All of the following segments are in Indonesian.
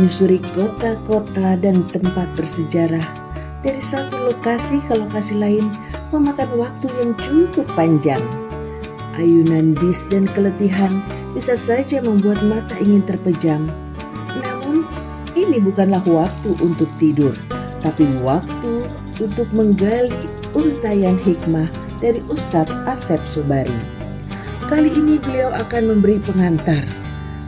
menyusuri kota-kota dan tempat bersejarah dari satu lokasi ke lokasi lain memakan waktu yang cukup panjang. Ayunan bis dan keletihan bisa saja membuat mata ingin terpejam. Namun, ini bukanlah waktu untuk tidur, tapi waktu untuk menggali untayan hikmah dari Ustadz Asep Sobari. Kali ini beliau akan memberi pengantar.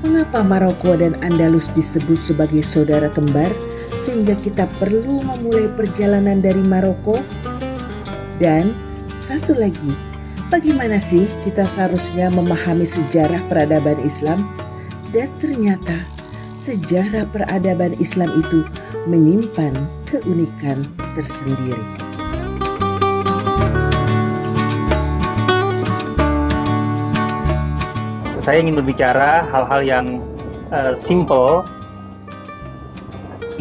Mengapa Maroko dan Andalus disebut sebagai saudara kembar, sehingga kita perlu memulai perjalanan dari Maroko? Dan satu lagi, bagaimana sih kita seharusnya memahami sejarah peradaban Islam? Dan ternyata sejarah peradaban Islam itu menyimpan keunikan tersendiri. Saya ingin berbicara hal-hal yang simple,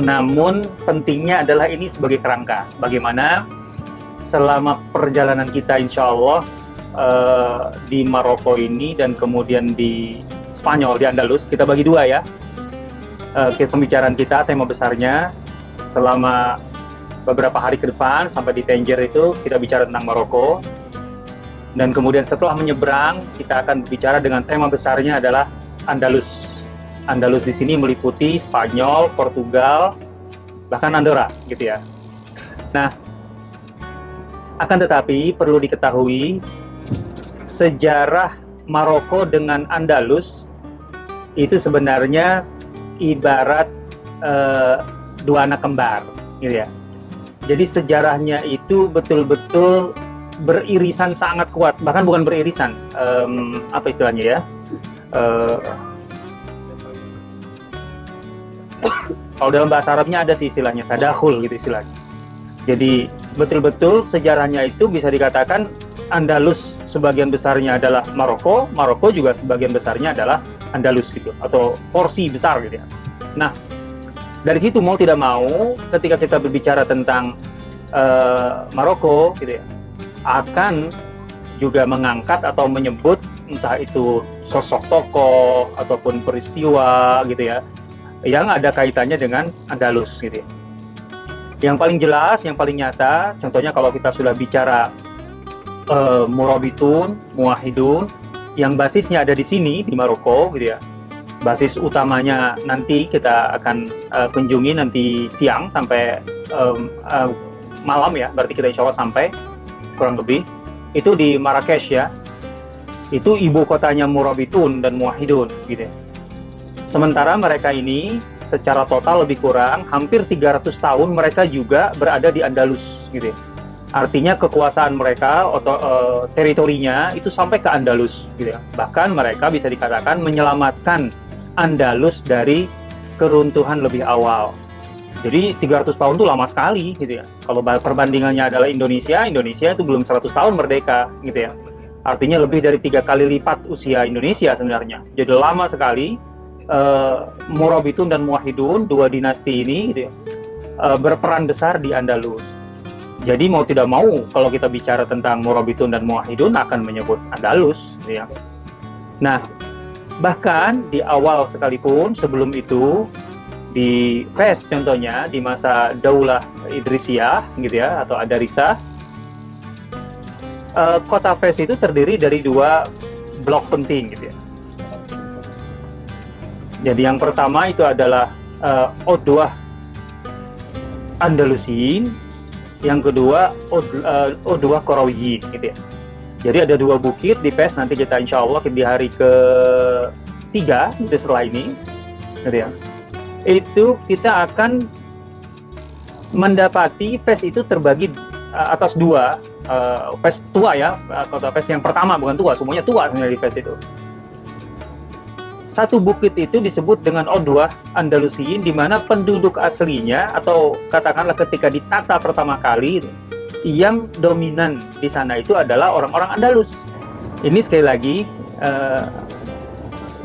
namun pentingnya adalah ini sebagai kerangka. Bagaimana selama perjalanan kita insya Allah di Maroko ini dan kemudian di Spanyol, di Andalus, kita bagi dua ya. Pembicaraan kita, tema besarnya selama beberapa hari ke depan sampai di Tangier itu kita bicara tentang Maroko. Dan kemudian setelah menyeberang, kita akan berbicara dengan tema besarnya adalah Andalus. Andalus di sini meliputi Spanyol, Portugal, bahkan Andorra, gitu ya. Nah, akan tetapi perlu diketahui sejarah Maroko dengan Andalus itu sebenarnya ibarat dua anak kembar, gitu ya. Jadi sejarahnya itu betul-betul beririsan sangat kuat, bahkan bukan beririsan, apa istilahnya ya? Kalau dalam bahasa Arabnya ada sih istilahnya tadakhul gitu istilahnya. Jadi betul-betul sejarahnya itu bisa dikatakan Andalus sebagian besarnya adalah Maroko, Maroko juga sebagian besarnya adalah Andalus gitu, atau porsi besar gitu ya. Nah, dari situ mau tidak mau ketika kita berbicara tentang Maroko gitu ya, akan juga mengangkat atau menyebut entah itu sosok tokoh ataupun peristiwa gitu ya yang ada kaitannya dengan Andalus gitu ya. Yang paling jelas, yang paling nyata, contohnya kalau kita sudah bicara Murabitun, Muwahhidun yang basisnya ada di sini di Maroko gitu ya. Basis utamanya nanti kita akan kunjungi nanti siang sampai malam ya, berarti kita insya Allah sampai kurang lebih itu di Marrakesh ya. Itu ibu kotanya Murabitun dan Muwahhidun gitu ya. Sementara mereka ini secara total lebih kurang hampir 300 tahun mereka juga berada di Andalus gitu ya. Artinya kekuasaan mereka atau teritorinya itu sampai ke Andalus gitu ya. Bahkan mereka bisa dikatakan menyelamatkan Andalus dari keruntuhan lebih awal. Jadi 300 tahun itu lama sekali gitu ya. Kalau perbandingannya adalah Indonesia itu belum 100 tahun merdeka gitu ya. Artinya lebih dari 3 kali lipat usia Indonesia sebenarnya. Jadi lama sekali Murabitun dan Muwahhidun, dua dinasti ini gitu ya, berperan besar di Andalus. Jadi mau tidak mau kalau kita bicara tentang Murabitun dan Muwahhidun akan menyebut Andalus gitu ya. Nah, bahkan di awal sekalipun sebelum itu di Fes contohnya di masa Daulah Idrisiyah gitu ya atau Adarisah, kota Fes itu terdiri dari dua blok penting gitu ya. Jadi yang pertama itu adalah Odwah Andalusin, yang kedua Odwah Qarawiyyin gitu ya. Jadi ada dua bukit di Fes, nanti kita insya Allah di hari ke-3 gitu setelah ini gitu ya. Itu kita akan mendapati Fes itu terbagi atas dua Fes tua ya, kota Fes yang pertama bukan tua, semuanya tua sebenarnya di Fes itu. Satu bukit itu disebut dengan Odwah Andalusiyin, di mana penduduk aslinya atau katakanlah ketika ditata pertama kali yang dominan di sana itu adalah orang-orang Andalus. Ini sekali lagi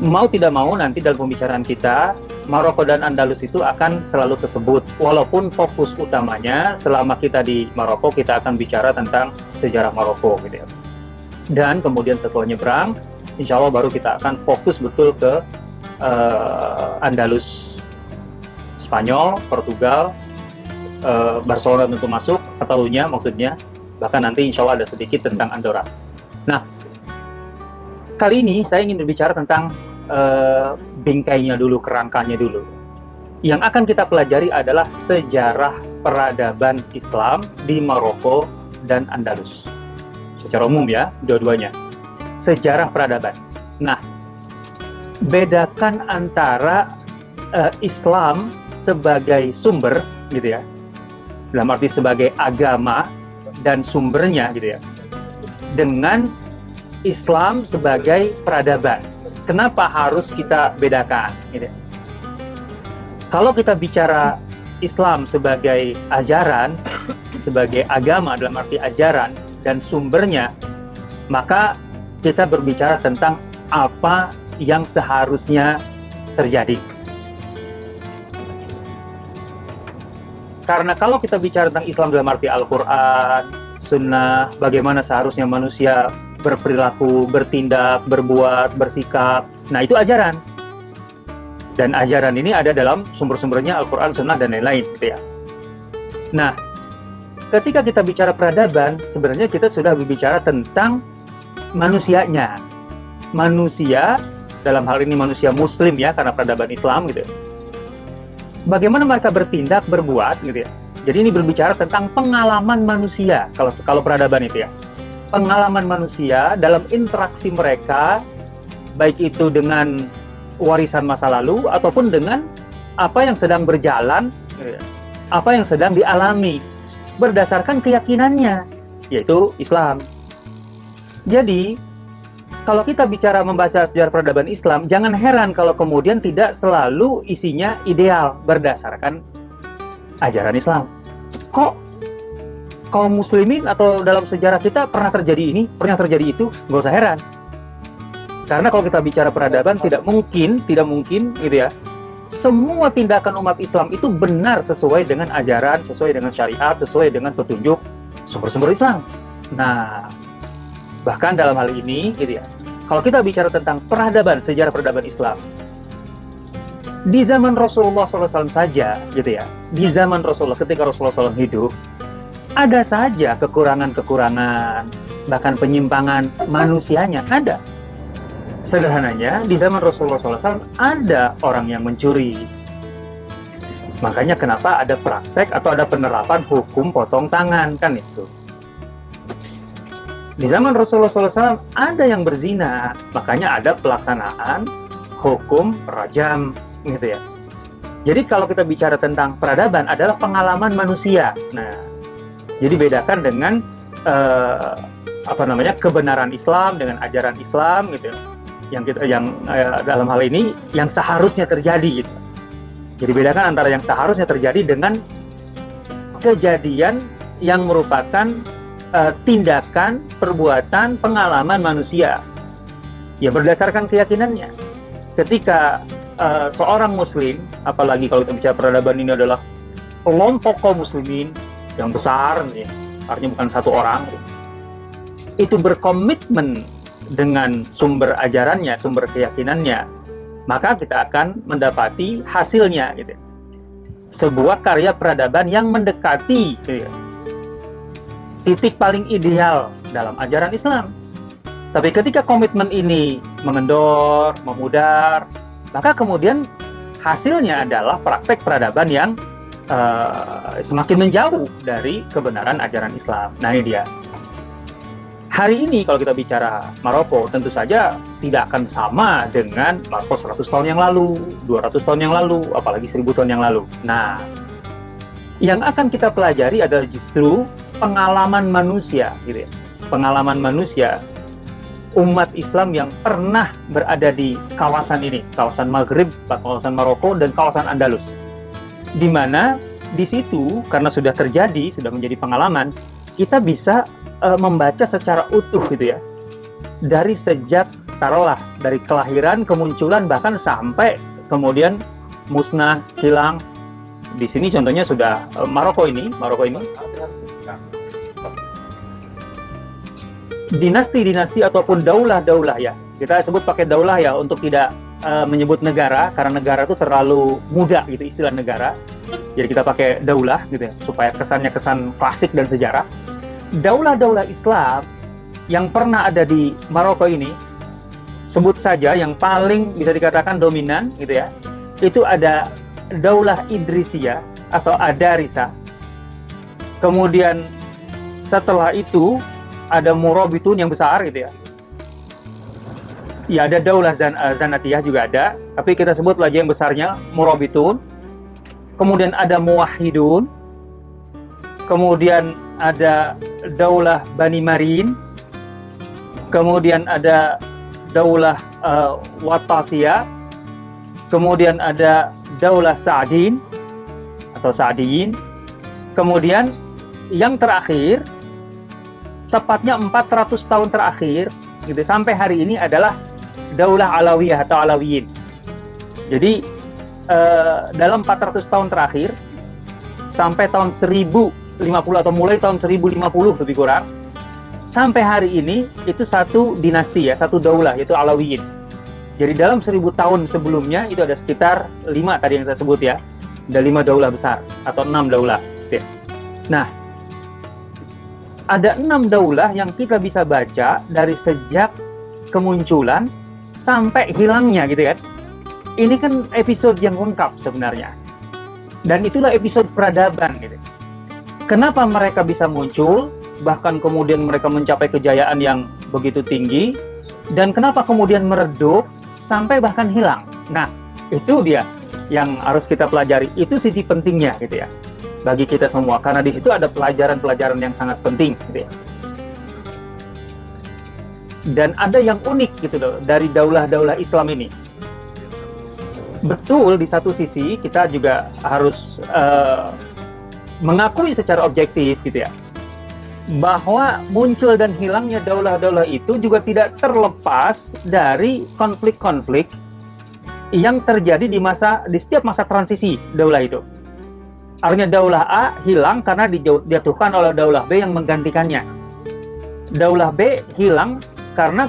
mau tidak mau nanti dalam pembicaraan kita Maroko dan Andalus itu akan selalu tersebut, walaupun fokus utamanya selama kita di Maroko kita akan bicara tentang sejarah Maroko gitu ya. Dan kemudian setelah nyebrang, insya Allah baru kita akan fokus betul ke Andalus. Spanyol, Portugal, Barcelona tentu masuk, Catalunya maksudnya, bahkan nanti insya Allah ada sedikit tentang Andorra. Nah, kali ini saya ingin berbicara tentang bingkainya dulu, kerangkanya dulu. Yang akan kita pelajari adalah sejarah peradaban Islam di Maroko dan Andalus. Secara umum ya, dua-duanya. Sejarah peradaban. Nah, bedakan antara Islam sebagai sumber, gitu ya, dalam arti sebagai agama dan sumbernya, gitu ya, dengan Islam sebagai peradaban. Kenapa harus kita bedakan? Gitu ya. Kalau kita bicara Islam sebagai ajaran, sebagai agama dalam arti ajaran dan sumbernya, maka kita berbicara tentang apa yang seharusnya terjadi. Karena kalau kita bicara tentang Islam dalam arti Al-Quran, Sunnah, bagaimana seharusnya manusia berperilaku, bertindak, berbuat, bersikap, nah itu ajaran. Dan ajaran ini ada dalam sumber-sumbernya Al-Quran, Sunnah, dan lain-lain, gitu ya. Nah, ketika kita bicara peradaban, sebenarnya kita sudah berbicara tentang manusianya. Manusia, dalam hal ini manusia Muslim ya, karena peradaban Islam, gitu ya. Bagaimana mereka bertindak, berbuat, gitu ya. Jadi ini berbicara tentang pengalaman manusia, kalau peradaban itu ya. Pengalaman manusia dalam interaksi mereka, baik itu dengan warisan masa lalu ataupun dengan apa yang sedang berjalan, apa yang sedang dialami berdasarkan keyakinannya, yaitu Islam. Jadi kalau kita bicara membaca sejarah peradaban Islam, jangan heran kalau kemudian tidak selalu isinya ideal berdasarkan ajaran Islam. Kok kaum muslimin atau dalam sejarah kita pernah terjadi ini, pernah terjadi itu? Nggak usah heran. Karena kalau kita bicara peradaban, tidak mungkin gitu ya, semua tindakan umat Islam itu benar sesuai dengan ajaran, sesuai dengan syariat, sesuai dengan petunjuk sumber-sumber Islam. Nah, bahkan dalam hal ini, gitu ya, kalau kita bicara tentang peradaban, sejarah peradaban Islam, di zaman Rasulullah SAW saja, gitu ya, di zaman Rasulullah, ketika Rasulullah SAW hidup, ada saja kekurangan-kekurangan, bahkan penyimpangan manusianya, ada. Sederhananya, di zaman Rasulullah SAW ada orang yang mencuri. Makanya kenapa ada praktek atau ada penerapan hukum potong tangan, kan itu. Di zaman Rasulullah SAW ada yang berzina, makanya ada pelaksanaan hukum rajam, gitu ya. Jadi kalau kita bicara tentang peradaban adalah pengalaman manusia. Nah, jadi bedakan dengan kebenaran Islam dengan ajaran Islam, gitu ya. Yang dalam hal ini yang seharusnya terjadi, gitu. Jadi bedakan antara yang seharusnya terjadi dengan kejadian yang merupakan tindakan, perbuatan, pengalaman manusia ya berdasarkan keyakinannya. Ketika seorang muslim, apalagi kalau kita bicara peradaban ini adalah kelompok kaum muslimin yang besar, ya, artinya bukan satu orang, itu berkomitmen dengan sumber ajarannya, sumber keyakinannya, maka kita akan mendapati hasilnya, gitu. Sebuah karya peradaban yang mendekati, gitu, titik paling ideal dalam ajaran Islam. Tapi ketika komitmen ini mengendor, memudar, maka kemudian hasilnya adalah praktek peradaban yang semakin menjauh dari kebenaran ajaran Islam. Nah, ini dia. Hari ini kalau kita bicara Maroko, tentu saja tidak akan sama dengan Maroko 100 tahun yang lalu, 200 tahun yang lalu, apalagi 1000 tahun yang lalu. Nah, yang akan kita pelajari adalah justru pengalaman manusia, gitu ya. Pengalaman manusia umat Islam yang pernah berada di kawasan ini, kawasan Maghrib, kawasan Maroko, dan kawasan Andalus. Di mana di situ, karena sudah terjadi, sudah menjadi pengalaman, kita bisa membaca secara utuh, gitu ya, dari sejak taruhlah dari kelahiran, kemunculan, bahkan sampai kemudian musnah, hilang. Di sini contohnya sudah Maroko ini dinasti-dinasti ataupun daulah-daulah, ya, kita sebut pakai daulah ya untuk tidak menyebut negara karena negara itu terlalu muda gitu istilah negara. Jadi kita pakai daulah gitu ya, supaya kesannya kesan klasik dan sejarah. Daulah-daulah Islam yang pernah ada di Maroko ini, sebut saja yang paling bisa dikatakan dominan gitu ya, itu ada Daulah Idrisiyah atau Adarisa. Kemudian setelah itu ada Murabitun yang besar gitu ya. Ya, ada Daulah Zanatiyah juga ada, tapi kita sebut aja yang besarnya Murabitun. Kemudian ada Muwahhidun. Kemudian ada Daulah Bani Marin. Kemudian ada Daulah Wattasiyah. Kemudian ada Daulah Sa'din atau Sa'diyin. Kemudian yang terakhir, tepatnya 400 tahun terakhir gitu, sampai hari ini adalah Daulah Alawiyah atau Alawiyin. Jadi dalam 400 tahun terakhir sampai tahun 1050 atau mulai tahun 1050 lebih kurang, sampai hari ini itu satu dinasti ya, satu daulah, yaitu Alawiyin. Jadi dalam 1000 tahun sebelumnya itu ada sekitar 5 tadi yang saya sebut ya, ada 5 daulah besar atau 6 daulah gitu ya. Nah, ada 6 daulah yang kita bisa baca dari sejak kemunculan sampai hilangnya gitu kan. Ini kan episode yang lengkap sebenarnya. Dan itulah episode peradaban gitu. Kenapa mereka bisa muncul, bahkan kemudian mereka mencapai kejayaan yang begitu tinggi, dan kenapa kemudian meredup sampai bahkan hilang. Nah, itu dia yang harus kita pelajari. Itu sisi pentingnya gitu ya, bagi kita semua, karena di situ ada pelajaran-pelajaran yang sangat penting gitu ya. Dan ada yang unik gitu loh dari daulah-daulah Islam ini. Betul, di satu sisi kita juga harus mengakui secara objektif gitu ya, bahwa muncul dan hilangnya daulah-daulah itu juga tidak terlepas dari konflik-konflik yang terjadi di setiap masa transisi daulah itu. Artinya daulah A hilang karena dijatuhkan oleh daulah B yang menggantikannya. Daulah B hilang karena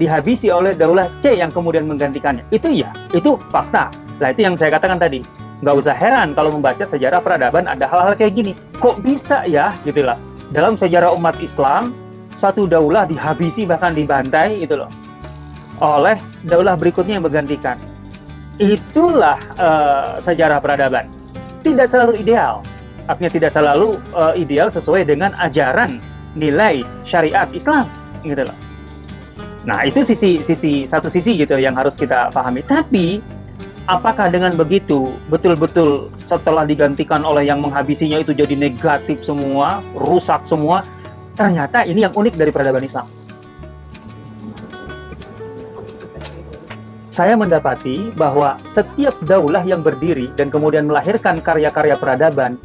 dihabisi oleh daulah C yang kemudian menggantikannya. Itu ya, itu fakta. Nah, itu yang saya katakan tadi. Nggak usah heran kalau membaca sejarah peradaban ada hal-hal kayak gini. Kok bisa ya, gitu lah. Dalam sejarah umat Islam, satu daulah dihabisi bahkan dibantai gitu loh, oleh daulah berikutnya yang menggantikan. Itulah sejarah peradaban. Tidak selalu ideal. Artinya tidak selalu ideal sesuai dengan ajaran nilai syariat Islam gitu loh. Nah, itu satu sisi gitu yang harus kita pahami. Tapi apakah dengan begitu betul-betul setelah digantikan oleh yang menghabisinya itu jadi negatif semua, rusak semua? Ternyata ini yang unik dari peradaban Islam. Saya mendapati bahwa setiap daulah yang berdiri dan kemudian melahirkan karya-karya peradaban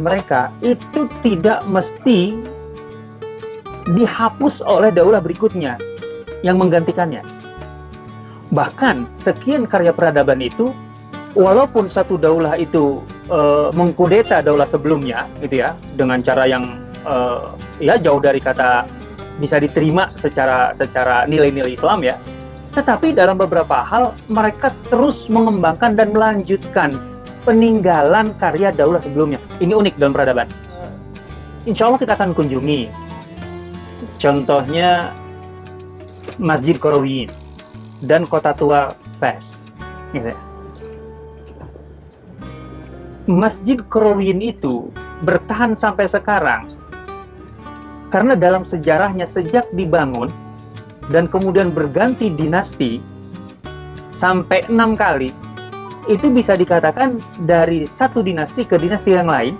mereka itu tidak mesti dihapus oleh daulah berikutnya yang menggantikannya. Bahkan sekian karya peradaban itu, walaupun satu daulah itu mengkudeta daulah sebelumnya gitu ya, dengan cara yang ya jauh dari kata bisa diterima secara nilai-nilai Islam ya, tetapi dalam beberapa hal mereka terus mengembangkan dan melanjutkan peninggalan karya daulah sebelumnya. Ini unik dalam peradaban. Insya Allah kita akan kunjungi. Contohnya Masjid Qarawiyyin dan Kota Tua Fes. Masjid Qarawiyyin itu bertahan sampai sekarang karena dalam sejarahnya sejak dibangun dan kemudian berganti dinasti sampai 6 kali, itu bisa dikatakan dari satu dinasti ke dinasti yang lain,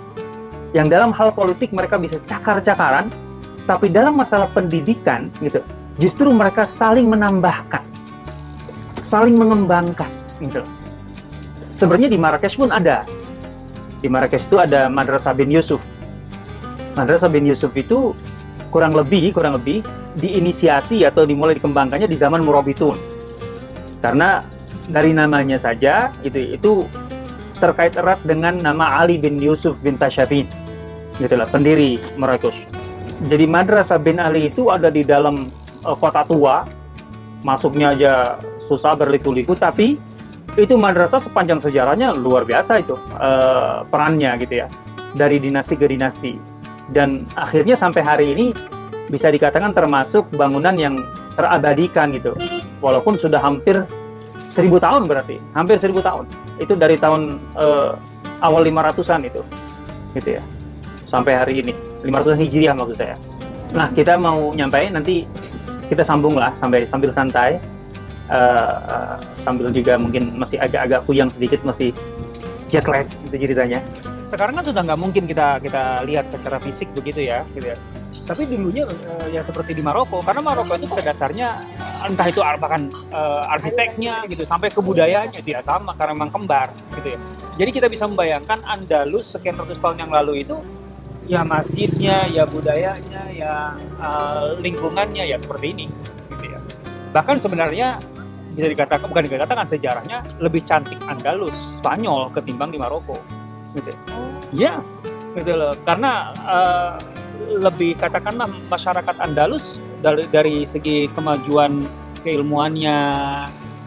yang dalam hal politik mereka bisa cakar-cakaran, tapi dalam masalah pendidikan gitu, justru mereka saling menambahkan, saling mengembangkan gitu. Sebenarnya di Marrakesh pun ada. Di Marrakesh itu ada Madrasah bin Yusuf. Madrasah bin Yusuf itu kurang lebih diinisiasi atau dimulai dikembangkannya di zaman Murabitun. Karena dari namanya saja itu terkait erat dengan nama Ali bin Yusuf bin Tashafin. Gitulah pendiri Marrakesh. Jadi Madrasah bin Ali itu ada di dalam kota tua, masuknya aja susah berliku-liku, tapi itu madrasah sepanjang sejarahnya luar biasa itu perannya gitu ya, dari dinasti ke dinasti, dan akhirnya sampai hari ini bisa dikatakan termasuk bangunan yang terabadikan gitu, walaupun sudah hampir 1000 tahun, berarti hampir 1000 tahun itu dari tahun awal 500-an itu gitu ya, sampai hari ini 500 Hijriah maksud saya. Nah, kita mau nyampein, nanti kita sambung lah sambil santai, sambil juga mungkin masih agak-agak puyeng sedikit, masih jet lag itu ceritanya. Sekarang kan sudah nggak mungkin kita lihat secara fisik begitu ya, gitu ya. Tapi dulunya ya seperti di Maroko, karena Maroko itu pada dasarnya entah itu bahkan arsiteknya gitu sampai kebudayanya dia sama karena memang kembar gitu ya. Jadi kita bisa membayangkan Andalus sekian ratus tahun yang lalu itu ya masjidnya, ya budayanya, ya lingkungannya ya seperti ini gitu ya. Bahkan sebenarnya bisa dikatakan, bukan dikatakan, sejarahnya lebih cantik Andalus, Spanyol ketimbang di Maroko gitu. Ya, gitu loh. Karena lebih katakanlah masyarakat Andalus dari segi kemajuan keilmuannya,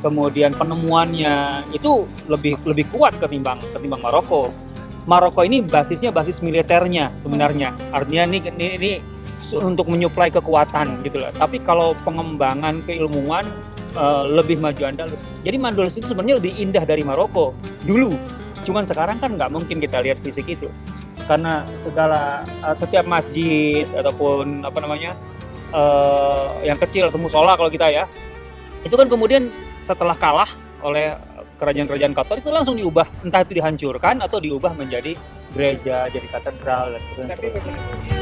kemudian penemuannya itu lebih kuat ketimbang Maroko. Maroko ini basisnya basis militernya sebenarnya, artinya ini untuk menyuplai kekuatan gitu loh. Tapi kalau pengembangan keilmuan lebih maju Andalus. Jadi Andalus itu sebenarnya lebih indah dari Maroko dulu. Cuman sekarang kan nggak mungkin kita lihat fisik itu, karena setiap masjid ataupun yang kecil atau musola kalau kita ya, itu kan kemudian setelah kalah oleh kerajaan-kerajaan Katolik itu langsung diubah, entah itu dihancurkan atau diubah menjadi gereja, jadi katedral dan sebagainya.